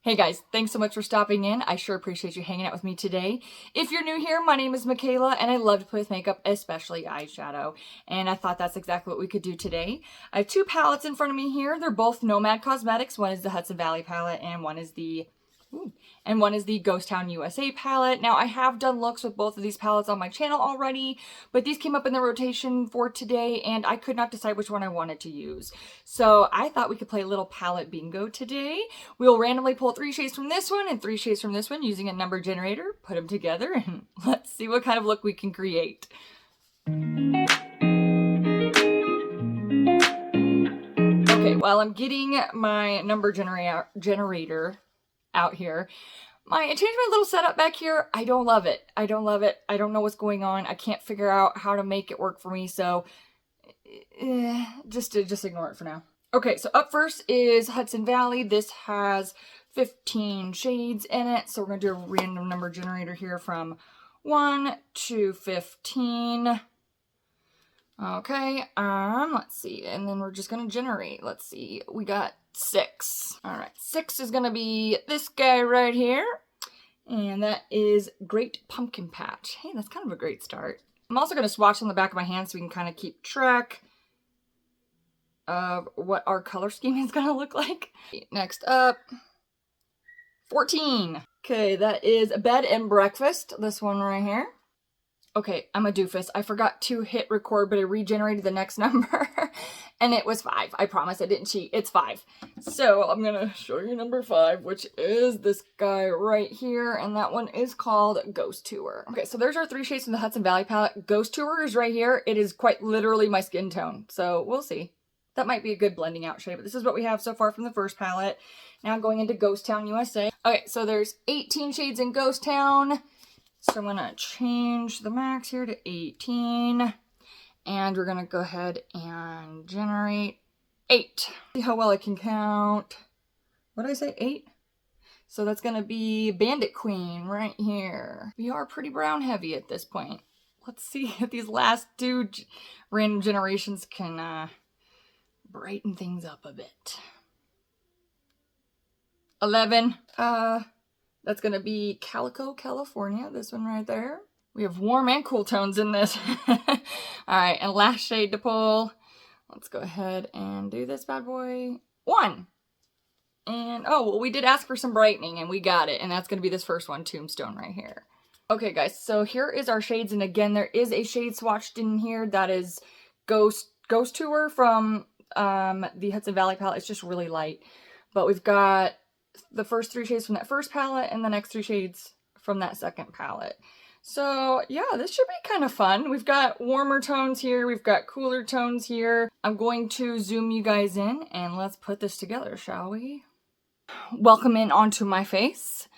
Hey guys, thanks so much for stopping in. I sure appreciate you hanging out with me today. If you're new here, my name is Michaela and I love to play with makeup, especially eyeshadow. And I thought that's exactly what we could do today. I have two palettes in front of me here. They're both Nomad Cosmetics. One is the Hudson Valley palette and one is the Ghost Town USA palette. Now, I have done looks with both of these palettes on my channel already, but these came up in the rotation for today, and I could not decide which one I wanted to use. So I thought we could play a little palette bingo today. We'll randomly pull 3 shades from this one and 3 shades from this one using a number generator, put them together, and let's see what kind of look we can create. Okay, while I'm getting my number generator out here, I changed my little setup back here. I don't love it. I don't love it. I don't know what's going on. I can't figure out how to make it work for me, so just ignore it for now. Okay, so up first is Hudson Valley. This has 15 shades in it, so we're going to do a random number generator here from 1 to 15. Okay, let's see, and then we're just gonna generate. Let's see, we got 6. All right, 6 is gonna be this guy right here, and that is Great Pumpkin Patch. Hey, that's kind of a great start. I'm also gonna swatch on the back of my hand so we can kind of keep track of what our color scheme is gonna look like. Next up, 14. Okay, that is Bed and Breakfast, this one right here. Okay, I'm a doofus. I forgot to hit record, but I regenerated the next number, and it was 5. I promise I didn't cheat. It's 5. So I'm gonna show you number 5, which is this guy right here, and that one is called Ghost Tour. Okay, so there's our 3 shades from the Hudson Valley palette. Ghost Tour is right here. It is quite literally my skin tone, so we'll see. That might be a good blending out shade, but this is what we have so far from the first palette. Now going into Ghost Town USA. Okay, so there's 18 shades in Ghost Town. So I'm going to change the max here to 18. And we're going to go ahead and generate 8. See how well I can count. What did I say? 8? So that's going to be Bandit Queen right here. We are pretty brown heavy at this point. Let's see if these last 2 random generations can brighten things up a bit. 11. That's going to be Calico, California, this one right there. We have warm and cool tones in this. Alright, and last shade to pull. Let's go ahead and do this bad boy. 1! And, oh, well, we did ask for some brightening, and we got it. And that's going to be this first one, Tombstone, right here. Okay, guys, so here is our shades. And again, there is a shade swatched in here that is Ghost Tour from the Hudson Valley palette. It's just really light. But we've got the first 3 shades from that first palette and the next 3 shades from that second palette. So yeah, this should be kind of fun. We've got warmer tones here. We've got cooler tones here. I'm going to zoom you guys in and let's put this together, shall we? Welcome in onto my face.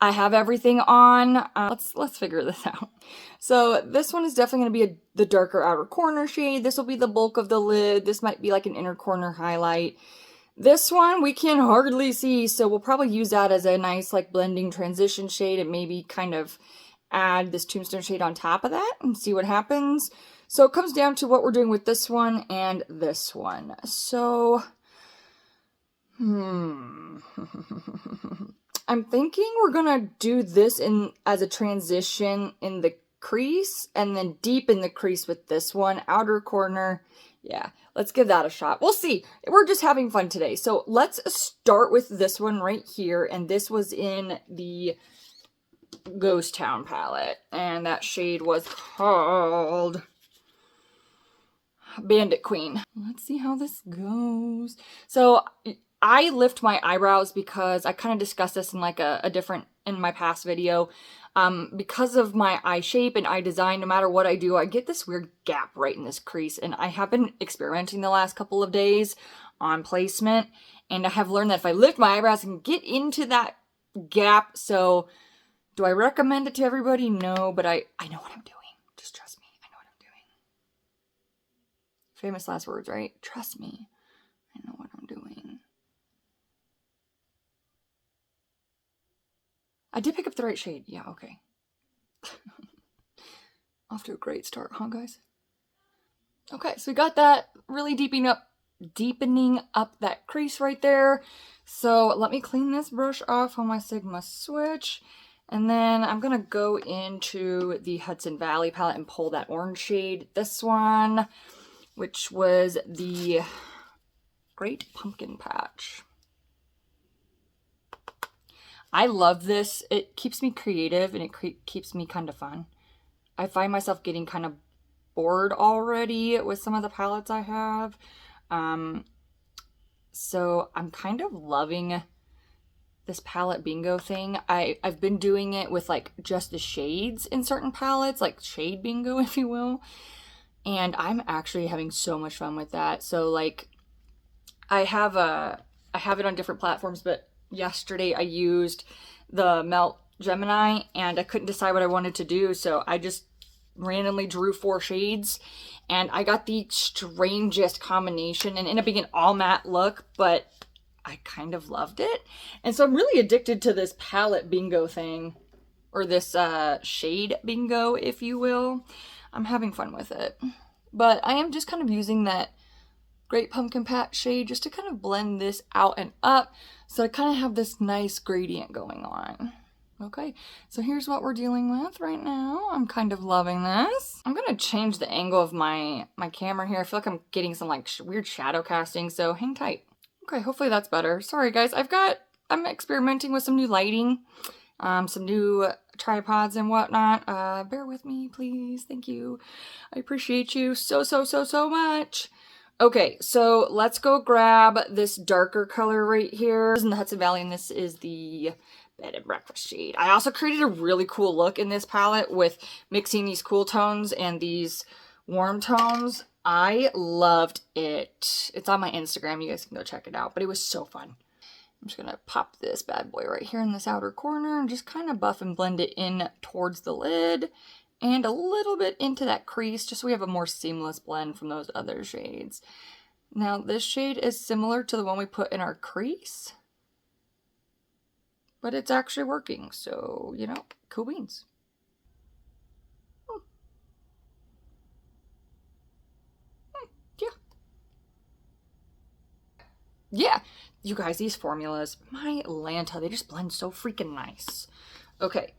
I have everything on. Let's figure this out. So this one is definitely going to be the darker outer corner shade. This will be the bulk of the lid. This might be like an inner corner highlight. This one we can hardly see, so we'll probably use that as a nice like blending transition shade and maybe kind of add this Tombstone shade on top of that and see what happens. So it comes down to what we're doing with this one and this one. So, I'm thinking we're gonna do this as a transition in the crease and then deepen the crease with this one, outer corner. Yeah, let's give that a shot. We'll see. We're just having fun today. So let's start with this one right here. And this was in the Ghost Town palette. And that shade was called Bandit Queen. Let's see how this goes. So I lift my eyebrows because I kind of discussed this in like in my past video. Because of my eye shape and eye design, no matter what I do, I get this weird gap right in this crease. And I have been experimenting the last couple of days on placement. And I have learned that if I lift my eyebrows, I can get into that gap. So do I recommend it to everybody? No, but I know what I'm doing. Just trust me. I know what I'm doing. Famous last words, right? Trust me. I know what I'm doing. I did pick up the right shade. Yeah, okay. Off to a great start, huh, guys? Okay, so we got that really deepening up deepening up that crease right there. So let me clean this brush off on my Sigma switch. And then I'm going to go into the Hudson Valley palette and pull that orange shade. This one, which was the Great Pumpkin Patch. I love this. It keeps me creative and it keeps me kind of fun. I find myself getting kind of bored already with some of the palettes I have. So I'm kind of loving this palette bingo thing. I've been doing it with like just the shades in certain palettes, like shade bingo, if you will. And I'm actually having so much fun with that. So like I have it on different platforms, but yesterday I used the Melt Gemini and I couldn't decide what I wanted to do. So I just randomly drew 4 shades and I got the strangest combination and ended up being an all matte look, but I kind of loved it. And so I'm really addicted to this palette bingo thing, or this shade bingo, if you will. I'm having fun with it. But I am just kind of using that Great Pumpkin Patch shade just to kind of blend this out and up, so I kind of have this nice gradient going on. Okay, so here's what we're dealing with right now. I'm kind of loving this. I'm gonna change the angle of my camera here. I feel like I'm getting some like weird shadow casting, so hang tight. Okay, hopefully that's better. Sorry guys, I'm experimenting with some new lighting, some new tripods and whatnot. Bear with me, please. Thank you. I appreciate you so much. Okay, so let's go grab this darker color right here. This is in the Hudson Valley, and this is the Bed and Breakfast shade. I also created a really cool look in this palette with mixing these cool tones and these warm tones. I loved it. It's on my Instagram. You guys can go check it out, but it was so fun. I'm just gonna pop this bad boy right here in this outer corner and just kind of buff and blend it in towards the lid and a little bit into that crease, just so we have a more seamless blend from those other shades. Now this shade is similar to the one we put in our crease, but it's actually working, so, you know, cool beans. Yeah, you guys, these formulas, my Lanta, they just blend so freaking nice. Okay,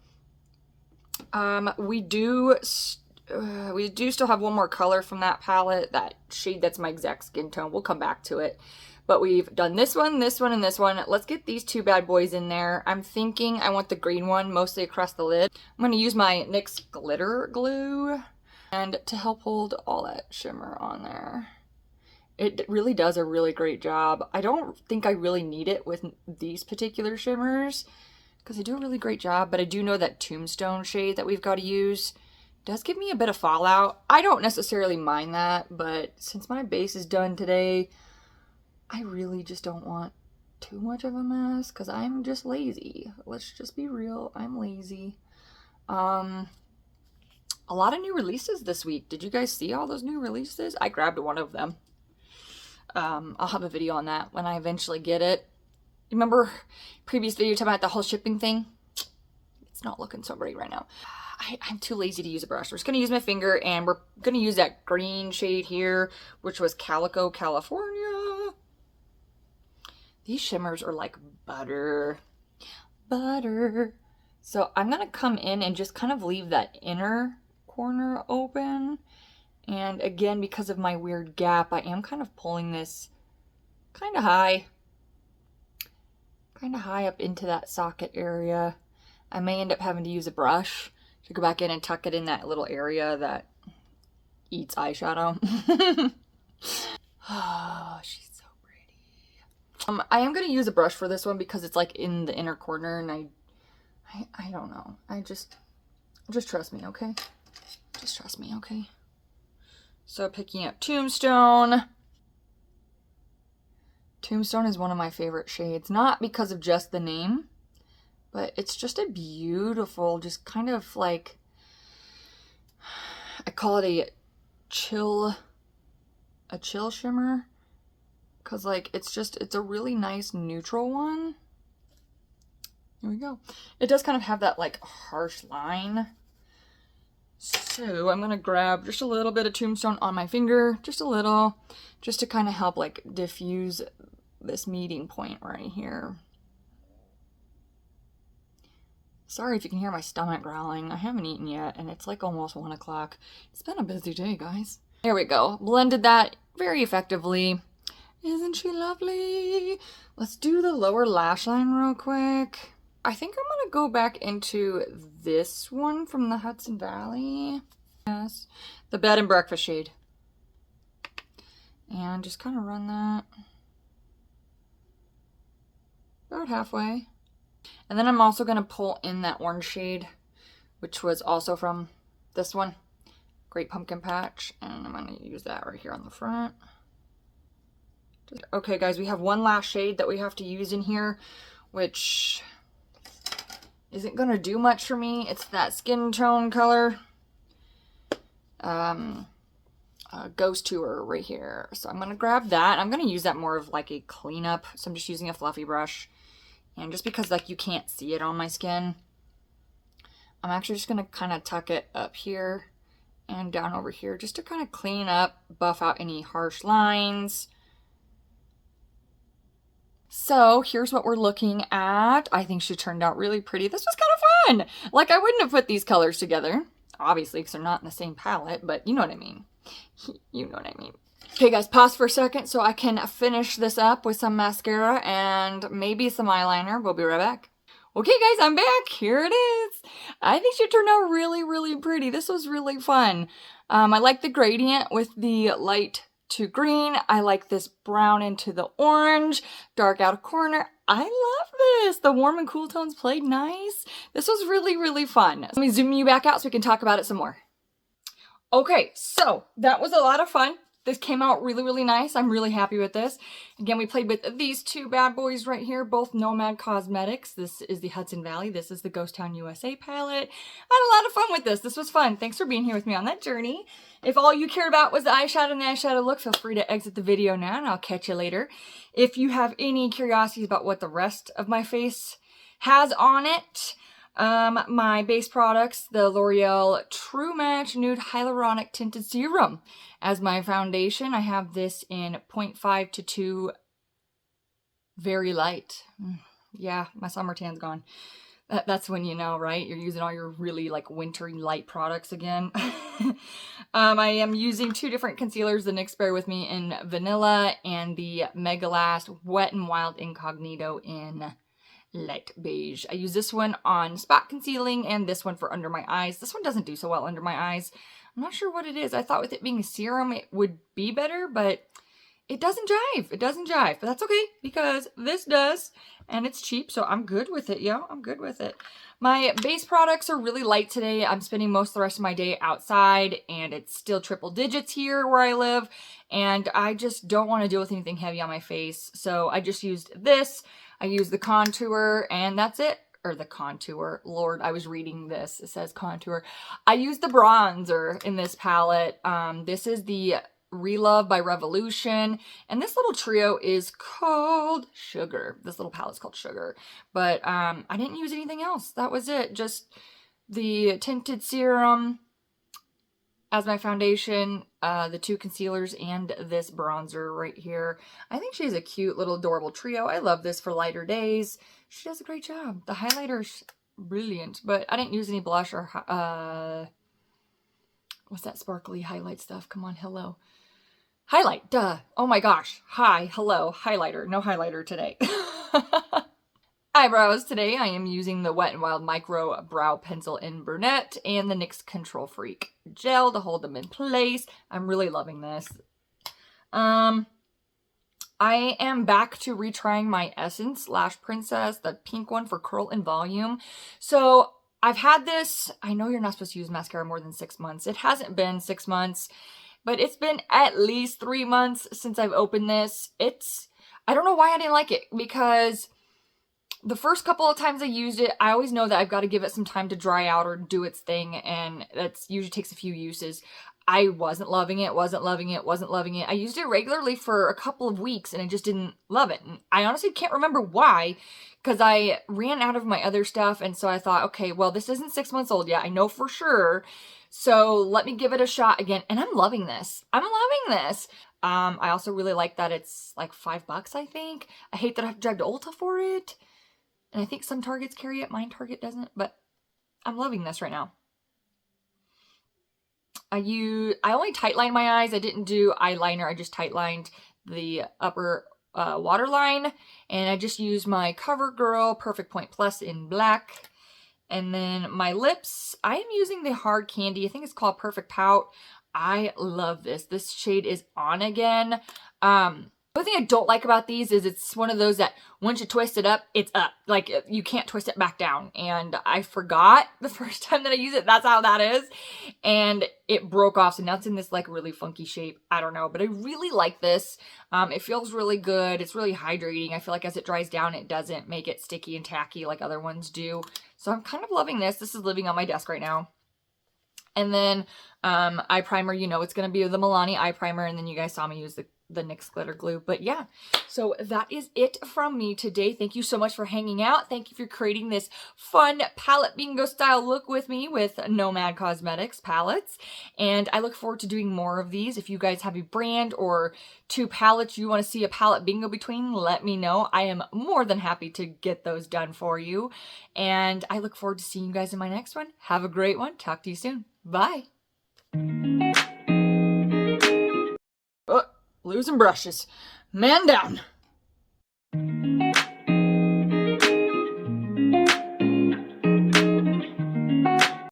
we do still have one more color from that palette, that shade that's my exact skin tone. We'll come back to it. But we've done this one, and this one. Let's get these 2 bad boys in there. I'm thinking I want the green one mostly across the lid. I'm going to use my NYX glitter glue and to help hold all that shimmer on there. It really does a really great job. I don't think I really need it with these particular shimmers because they do a really great job, but I do know that Tombstone shade that we've got to use does give me a bit of fallout. I don't necessarily mind that, but since my base is done today, I really just don't want too much of a mess because I'm just lazy. Let's just be real. I'm lazy. A lot of new releases this week. Did you guys see all those new releases? I grabbed one of them. I'll have a video on that when I eventually get it. Remember previous video talking about the whole shipping thing? It's not looking so great right now. I'm too lazy to use a brush. We're just going to use my finger, and we're going to use that green shade here, which was Calico, California. These shimmers are like butter. Butter. So I'm going to come in and just kind of leave that inner corner open. And again, because of my weird gap, I am kind of pulling this kind of high up into that socket area. I may end up having to use a brush to go back in and tuck it in that little area that eats eyeshadow. Oh, she's so pretty. I am going to use a brush for this one because it's like in the inner corner, and I don't know. Just trust me, okay? Just trust me, okay? So picking up Tombstone. Tombstone is one of my favorite shades, not because of just the name, but it's just a beautiful, just kind of like, I call it a chill shimmer, because like it's a really nice neutral one. Here we go. It does kind of have that like harsh line, So I'm gonna grab just a little bit of Tombstone on my finger, just a little, just to kind of help like diffuse this meeting point right here. Sorry if you can hear my stomach growling. I haven't eaten yet, and it's like almost 1 o'clock. It's been a busy day, guys. There we go. Blended that very effectively. Isn't she lovely? Let's do the lower lash line real quick. I think I'm gonna go back into this one from the Hudson Valley. Yes, the Bed and Breakfast shade. And just kind of run that about halfway. And then I'm also gonna pull in that orange shade, which was also from this one, Great Pumpkin Patch. And I'm gonna use that right here on the front. Okay guys, we have one last shade that we have to use in here, which isn't gonna do much for me. It's that skin tone color. Ghost Tour right here. So I'm gonna grab that. I'm gonna use that more of like a cleanup. So I'm just using a fluffy brush. And just because like you can't see it on my skin, I'm actually just gonna kind of tuck it up here and down over here just to kind of clean up, buff out any harsh lines. So here's what we're looking at. I think she turned out really pretty. This was kind of fun. Like I wouldn't have put these colors together, obviously, because they're not in the same palette, but you know what I mean. You know what I mean. Okay guys, pause for a second so I can finish this up with some mascara and maybe some eyeliner. We'll be right back. Okay guys, I'm back. Here it is. I think she turned out really, really pretty. This was really fun. I like the gradient with the light to green. I like this brown into the orange, dark out of corner. I love this. The warm and cool tones played nice. This was really, really fun. Let me zoom you back out so we can talk about it some more. Okay, so that was a lot of fun. This came out really, really nice. I'm really happy with this. Again, we played with these two bad boys right here, both Nomad Cosmetics. This is the Hudson Valley. This is the Ghost Town USA palette. I had a lot of fun with this. This was fun. Thanks for being here with me on that journey. If all you cared about was the eyeshadow and the eyeshadow look, feel free to exit the video now and I'll catch you later. If you have any curiosities about what the rest of my face has on it, my base products, the L'Oreal True Match Nude Hyaluronic Tinted Serum. As my foundation, I have this in 0.5 to 2, very light. Yeah, my summer tan's gone. That's when you know, right? You're using all your really like wintry light products again. I am using two different concealers, the NYX Bear With Me in Vanilla and the Mega Last Wet n Wild Incognito in light beige. I use this one on spot concealing and this one for under my eyes. This one doesn't do so well under my eyes. I'm not sure what it is. I thought with it being a serum it would be better, but it doesn't jive. It doesn't jive, but that's okay because this does and it's cheap, so I'm good with it, yo. I'm good with it. My base products are really light today. I'm spending most of the rest of my day outside and it's still triple digits here where I live and I just don't want to deal with anything heavy on my face. So I just used this. I used the contour and that's it. Or the contour. Lord, I was reading this. It says contour. I used the bronzer in this palette. This is the Relove by Revolution. And this little trio is called Sugar. This little palette's called Sugar. But I didn't use anything else. That was it. Just the tinted serum as my foundation, the two concealers, and this bronzer right here. I think she's a cute little adorable trio. I love this for lighter days. She does a great job. The highlighter's brilliant, but I didn't use any blush or, what's that sparkly highlight stuff? Come on, hello. Highlight, duh. Oh my gosh. Hi, hello, highlighter. No highlighter today. Eyebrows today, I am using the Wet n Wild Micro Brow Pencil in Brunette and the NYX Control Freak Gel to hold them in place. I'm really loving this. I am back to retrying my Essence Lash Princess, the pink one for curl and volume. So I've had this, I know you're not supposed to use mascara more than 6 months. It hasn't been 6 months, but it's been at least 3 months since I've opened this. I don't know why I didn't like it because the first couple of times I used it, I always know that I've got to give it some time to dry out or do its thing, and that usually takes a few uses. I wasn't loving it, wasn't loving it, wasn't loving it. I used it regularly for a couple of weeks and I just didn't love it. And I honestly can't remember why, because I ran out of my other stuff. And so I thought, okay, well, this isn't 6 months old yet. I know for sure. So let me give it a shot again. And I'm loving this. I'm loving this. I also really like that it's like $5, I think. I hate that I have to drive to Ulta for it. And I think some Targets carry it. Mine Target doesn't, but I'm loving this right now. I only tightlined my eyes. I didn't do eyeliner. I just tightlined the upper waterline. And I just used my CoverGirl Perfect Point Plus in black. And then my lips, I am using the Hard Candy. I think it's called Perfect Pout. I love this. This shade is on again. The only thing I don't like about these is it's one of those that once you twist it up, it's up. Like, you can't twist it back down. And I forgot the first time that I used it, that's how that is. And it broke off. So now it's in this like really funky shape. I don't know, but I really like this. It feels really good. It's really hydrating. I feel like as it dries down, it doesn't make it sticky and tacky like other ones do. So I'm kind of loving this. This is living on my desk right now. And then eye primer, you know it's going to be the Milani eye primer. And then you guys saw me use the NYX glitter glue. But yeah, so that is it from me today. Thank you so much for hanging out. Thank you for creating this fun palette bingo style look with me with Nomad Cosmetics palettes. And I look forward to doing more of these. If you guys have a brand or 2 palettes you want to see a palette bingo between, let me know. I am more than happy to get those done for you. And I look forward to seeing you guys in my next one. Have a great one. Talk to you soon. Bye. Oh, losing brushes. Man down.